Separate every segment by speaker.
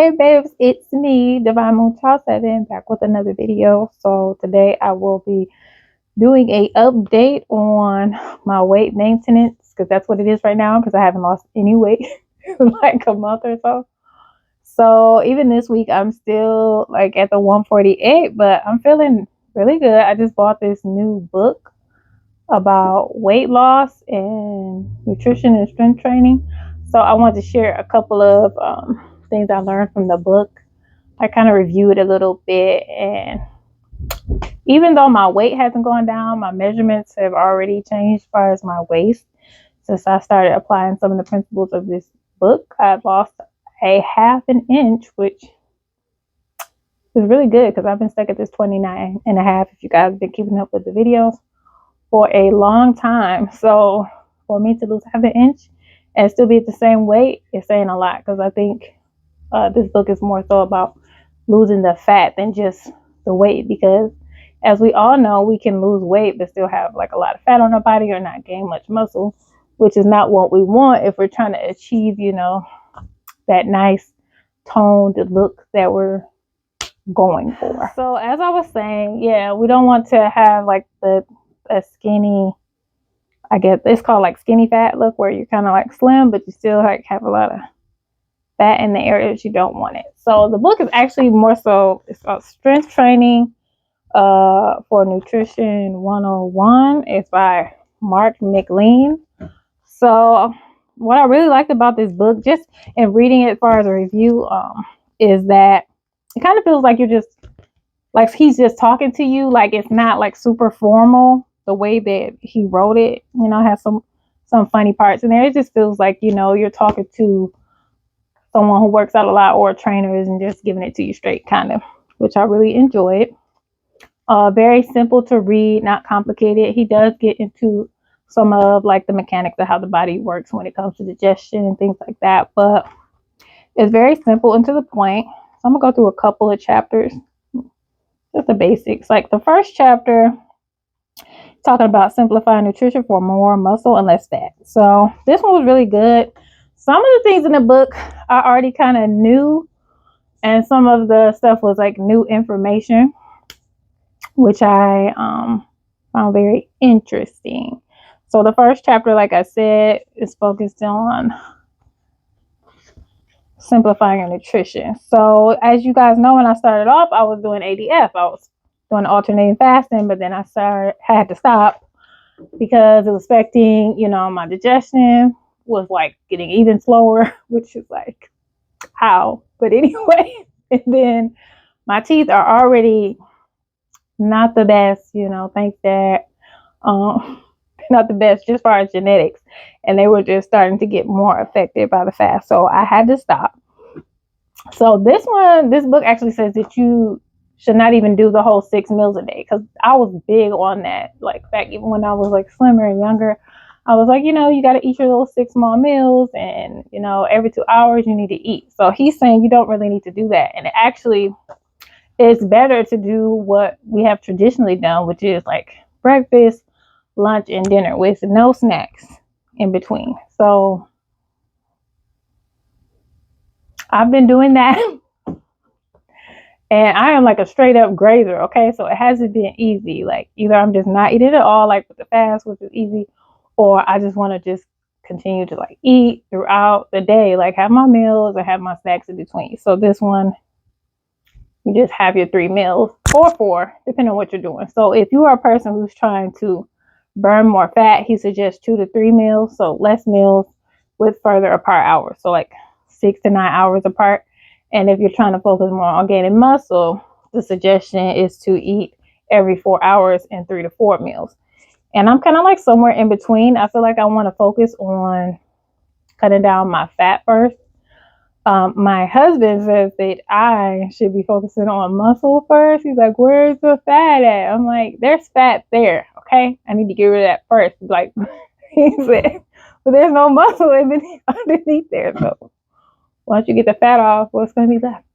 Speaker 1: Hey babes, it's me, Divine Moon Child 7, back with another video. So today I will be doing a update on my weight maintenance, because that's what it is right now, because I haven't lost any weight in like a month or so. So even this week I'm still like at the 148, but I'm feeling really good. I just bought this new book about weight loss and nutrition and strength training. So I wanted to share a couple of things I learned from the book. I kind of reviewed a little bit, and even though my weight hasn't gone down, my measurements have already changed as far as my waist. Since I started applying some of the principles of this book, I've lost a half an inch, which is really good because I've been stuck at this 29 and a half, if you guys have been keeping up with the videos, for a long time. So for me to lose half an inch and still be at the same weight is saying a lot, because I think this book is more so about losing the fat than just the weight, because as we all know, we can lose weight but still have like a lot of fat on our body or not gain much muscle, which is not what we want if we're trying to achieve, that nice toned look that we're going for. So as I was saying, yeah, we don't want to have like a skinny, I guess it's called like skinny fat look, where you're kind of like slim but you still like have a lot of fat in the areas you don't want it. So the book is actually more so, it's about strength training for nutrition 101. It's by Mark McLean. So what I really liked about this book, just in reading it as far as a review, is that it kind of feels like you're just like he's just talking to you. Like it's not like super formal the way that he wrote it. Has some funny parts in there. It just feels like you're talking to someone who works out a lot or a trainer isn't just giving it to you straight, kind of, which I really enjoyed. Very simple to read, not complicated. He does get into some of like the mechanics of how the body works when it comes to digestion and things like that, but it's very simple and to the point. So I'm gonna go through a couple of chapters, just the basics. Like the first chapter, talking about simplifying nutrition for more muscle and less fat. So this one was really good. Some of the things in the book I already kind of knew, and some of the stuff was like new information, which I found very interesting. So the first chapter, like I said, is focused on simplifying your nutrition. So as you guys know, when I started off, I was doing ADF. I was doing alternating fasting, but then I had to stop because it was affecting, my digestion was like getting even slower, which is like how, but anyway. And then my teeth are already not the best, thanks that not the best just as far as genetics, and they were just starting to get more affected by the fast, so I had to stop. So this book actually says that you should not even do the whole 6 meals a day, because I was big on that. Like back even when I was like slimmer and younger, I was like, you got to eat your little 6 small meals, and every 2 hours you need to eat. So he's saying you don't really need to do that, and it actually it's better to do what we have traditionally done, which is like breakfast, lunch, and dinner with no snacks in between. So I've been doing that. And I am like a straight up grazer, okay? So it hasn't been easy. Like either I'm just not eating at all, like with the fast, which is easy, or I just want to just continue to like eat throughout the day, like have my meals and have my snacks in between. So this one, you just have your 3 meals or 4, depending on what you're doing. So if you are a person who's trying to burn more fat, he suggests 2 to 3 meals. So less meals with further apart hours. So like 6 to 9 hours apart. And if you're trying to focus more on gaining muscle, the suggestion is to eat every 4 hours and 3 to 4 meals. And I'm kind of like somewhere in between. I feel like I want to focus on cutting down my fat first. My husband says that I should be focusing on muscle first. He's like, where's the fat at? I'm like, there's fat there. Okay. I need to get rid of that first. Like he said, but there's no muscle underneath there. So once you get the fat off, what's going to be left?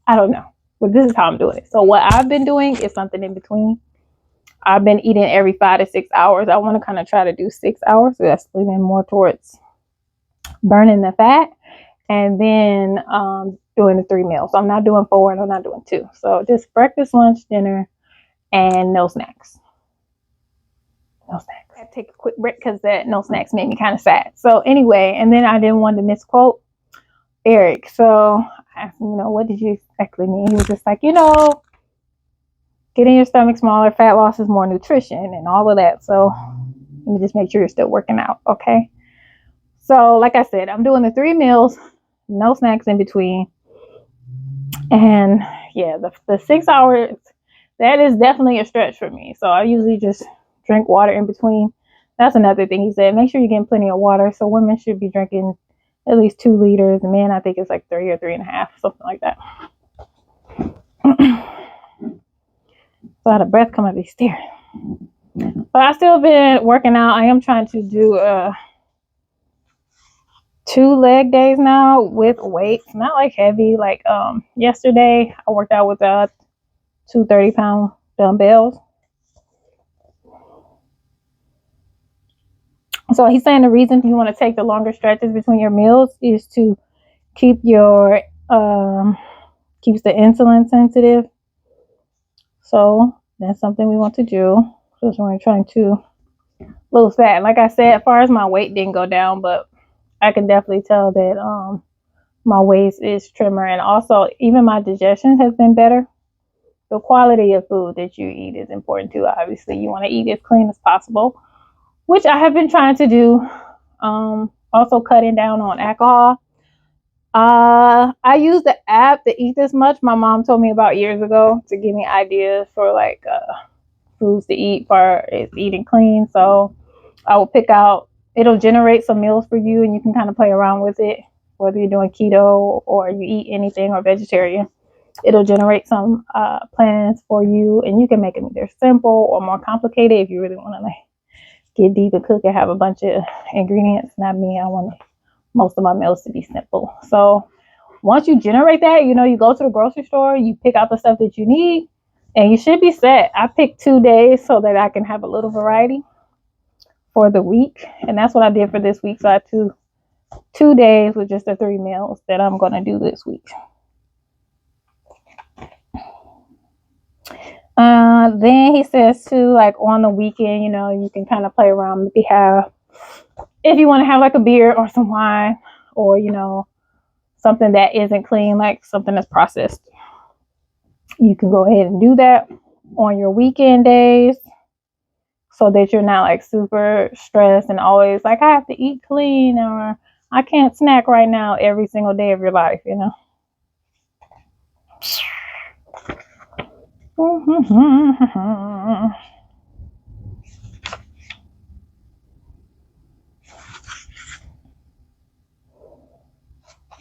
Speaker 1: I don't know. But this is how I'm doing it. So what I've been doing is something in between. I've been eating every 5 to 6 hours. I want to kind of try to do 6 hours. So that's leaning more towards burning the fat. And then doing the 3 meals. So I'm not doing 4 and I'm not doing 2. So just breakfast, lunch, dinner, and no snacks. No snacks. I had to take a quick break because that no snacks made me kind of sad. So anyway, and then I didn't want to misquote Eric. So I asked him, what did you exactly mean? He was just like, getting your stomach smaller, fat loss is more nutrition and all of that. So let me just make sure you're still working out, okay? So like I said, I'm doing the 3 meals, no snacks in between. And yeah, the 6 hours, that is definitely a stretch for me. So I usually just drink water in between. That's another thing he said. Make sure you're getting plenty of water. So women should be drinking at least 2 liters. Men, I think it's like 3 or 3.5, something like that. So I had a breath come up these stairs. But I still been working out. I am trying to do 2 leg days now with weights, not like heavy. Like yesterday, I worked out with 2 30-pound dumbbells. So he's saying the reason you want to take the longer stretches between your meals is to keep your keeps the insulin sensitive. So that's something we want to do. So we're trying to lose fat. Like I said, as far as my weight didn't go down, but I can definitely tell that my waist is trimmer, and also even my digestion has been better. The quality of food that you eat is important too. Obviously, you want to eat as clean as possible, which I have been trying to do. Also cutting down on alcohol. I use the app to Eat This Much my mom told me about years ago to give me ideas for like foods to eat for eating clean. So I will pick out, it'll generate some meals for you and you can kind of play around with it, whether you're doing keto or you eat anything or vegetarian. It'll generate some plans for you, and you can make them either simple or more complicated if you really want to like get deep and cook and have a bunch of ingredients. Not me. I want most of my meals to be simple. So once you generate that, you go to the grocery store, you pick out the stuff that you need, and you should be set. I picked 2 days so that I can have a little variety for the week, and that's what I did for this week. So I had two days with just the 3 meals that I'm going to do this week. Then he says too, like on the weekend, you can kind of play around. If you want to have like a beer or some wine, or something that isn't clean, like something that's processed, you can go ahead and do that on your weekend days, so that you're not like super stressed and always like, I have to eat clean, or I can't snack right now every single day of your life,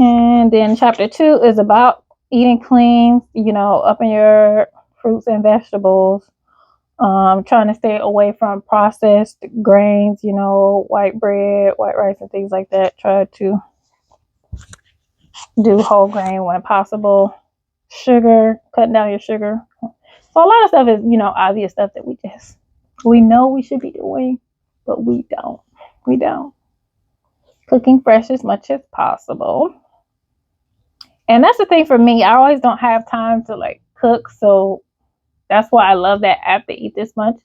Speaker 1: And then chapter 2 is about eating clean, upping your fruits and vegetables, trying to stay away from processed grains, white bread, white rice, and things like that. Try to do whole grain when possible. Sugar, cutting down your sugar. So a lot of stuff is, obvious stuff that we know we should be doing, but we don't. We don't. Cooking fresh as much as possible. And that's the thing for me. I always don't have time to like cook. So that's why I love that app to Eat This Much.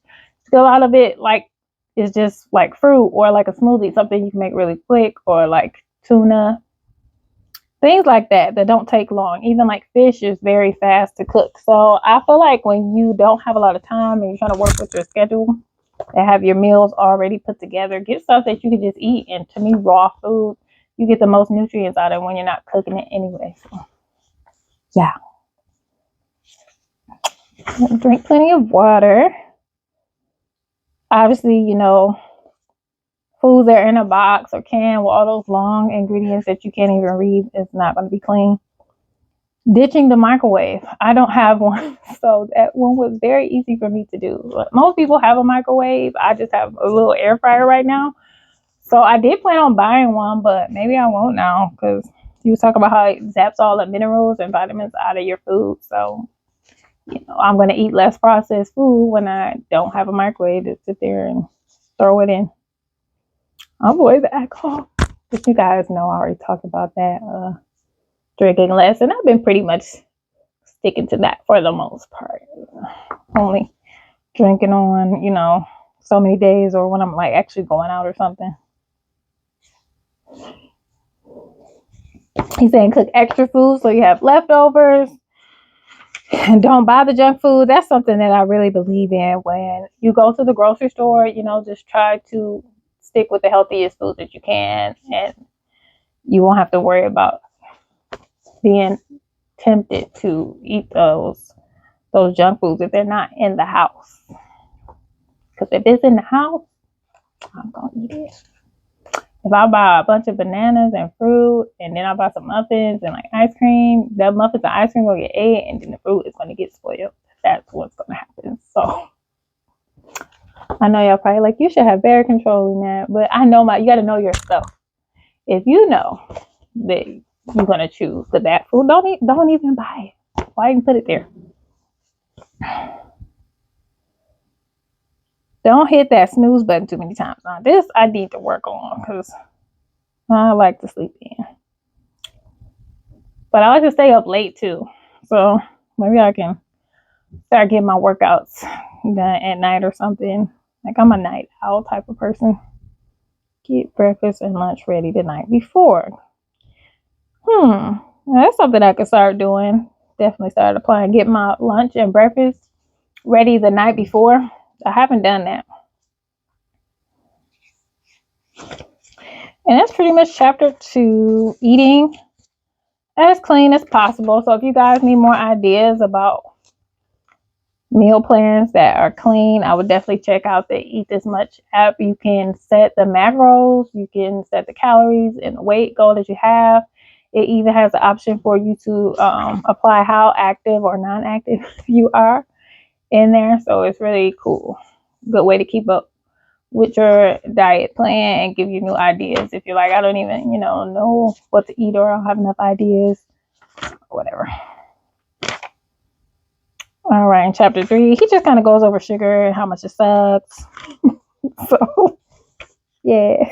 Speaker 1: Because a lot of it like is just like fruit or like a smoothie, something you can make really quick, or like tuna. Things like that don't take long. Even like fish is very fast to cook. So I feel like when you don't have a lot of time and you're trying to work with your schedule and have your meals already put together, get stuff that you can just eat. And to me, raw food, you get the most nutrients out of it when you're not cooking it anyway. So, yeah. Drink plenty of water. Obviously, foods that are in a box or can with all those long ingredients that you can't even read is not going to be clean. Ditching the microwave. I don't have one, so that one was very easy for me to do. But most people have a microwave. I just have a little air fryer right now. So I did plan on buying one, but maybe I won't now, because you was talking about how it zaps all the minerals and vitamins out of your food. So, I'm going to eat less processed food when I don't have a microwave to sit there and throw it in. Avoid the alcohol. But you guys know I already talked about that. drinking less, and I've been pretty much sticking to that for the most part. Only drinking on, so many days, or when I'm like actually going out or something. He's saying cook extra food so you have leftovers, and don't buy the junk food. That's something that I really believe in. When you go to the grocery store, just try to stick with the healthiest food that you can, and you won't have to worry about being tempted to eat those junk foods if they're not in the house. Because if it's in the house, I'm gonna eat it. If I buy a bunch of bananas and fruit, and then I buy some muffins and like ice cream, the muffins and ice cream will get ate, and then the fruit is gonna get spoiled. That's what's gonna happen. So I know y'all probably like, you should have better control in that, but I know you got to know yourself. If you know that you're gonna choose the bad food, don't even buy it. Why even put it there? Don't hit that snooze button too many times. Now this I need to work on because I like to sleep in. But I like to stay up late too. So maybe I can start getting my workouts done at night or something. Like, I'm a night owl type of person. Get breakfast and lunch ready the night before. That's something I could start doing. Definitely start applying. Get my lunch and breakfast ready the night before. I haven't done that. And that's pretty much chapter 2, eating as clean as possible. So if you guys need more ideas about meal plans that are clean, I would definitely check out the Eat This Much app. You can set the macros, you can set the calories and the weight goal that you have. It even has the option for you to apply how active or non-active you are in there. So it's really cool. Good way to keep up with your diet plan and give you new ideas. If you're like, I don't even, know what to eat, or I don't have enough ideas, or whatever. All right, in chapter 3, he just kind of goes over sugar and how much it sucks. So, yeah.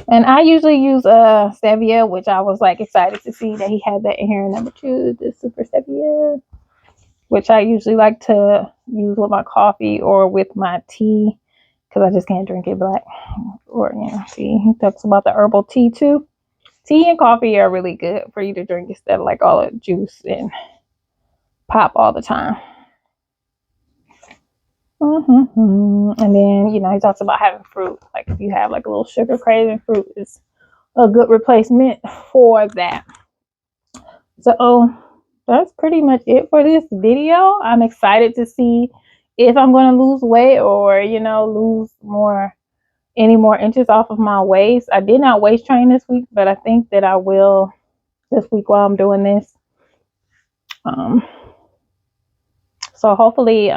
Speaker 1: And I usually use stevia, which I was like excited to see that he had that in here. Number 2, the super stevia, which I usually like to use with my coffee or with my tea, because I just can't drink it black. Or, see, he talks about the herbal tea too. Tea and coffee are really good for you to drink instead of like all the juice and pop all the time. And then, he talks about having fruit. Like, if you have like a little sugar craving, fruit is a good replacement for that. So that's pretty much it for this video. I'm excited to see if I'm going to lose weight or, lose any more inches off of my waist. I did not waist train this week, but I think that I will this week while I'm doing this. So hopefully,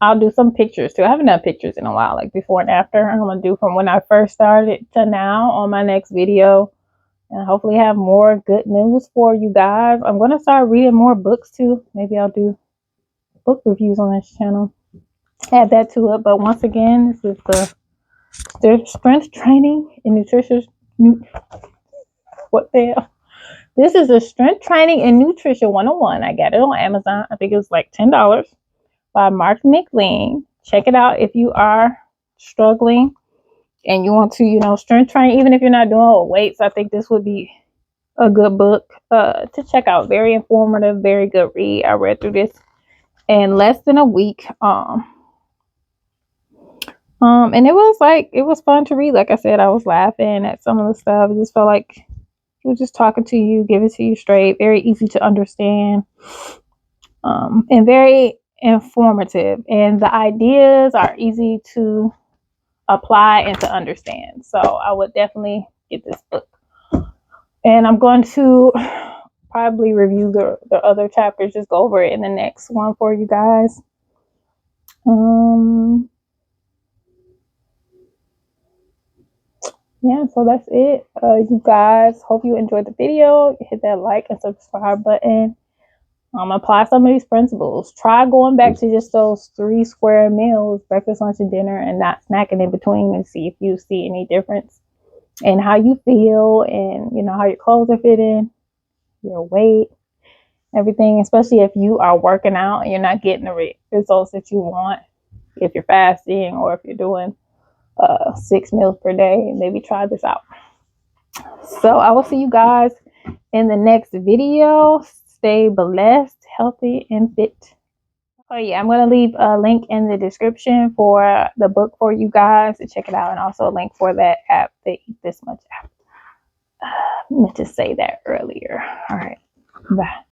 Speaker 1: I'll do some pictures too. I haven't done pictures in a while, like before and after. I'm going to do from when I first started to now on my next video. And hopefully have more good news for you guys. I'm going to start reading more books too. Maybe I'll do book reviews on this channel. Add that to it. But once again, this is the strength training and nutrition. What the hell? This is a strength training and nutrition 101. I got it on Amazon. I think it was like $10 by Mark McLean. Check it out if you are struggling and you want to, strength train, even if you're not doing weights. I think this would be a good book to check out. Very informative, very good read. I read through this in less than a week. And it was fun to read. Like I said, I was laughing at some of the stuff. It just felt like he was just talking to you, give it to you straight, very easy to understand, and very informative. And the ideas are easy to apply and to understand. So I would definitely get this book. And I'm going to probably review the other chapters, just go over it in the next one for you guys. Yeah, so that's it. You guys, hope you enjoyed the video. Hit that like and subscribe button. Apply some of these principles. Try going back to just those 3 square meals, breakfast, lunch, and dinner, and not snacking in between, and see if you see any difference and how you feel, and how your clothes are fitting, your weight, everything, especially if you are working out and you're not getting the results that you want, if you're fasting or if you're doing 6 meals per day. Maybe try this out. So I will see you guys in the next video. Stay blessed, healthy, and fit. Oh yeah, I'm gonna leave a link in the description for the book for you guys to check it out, and also a link for that app, the Eat This Much app. I meant to say that earlier. All right, bye.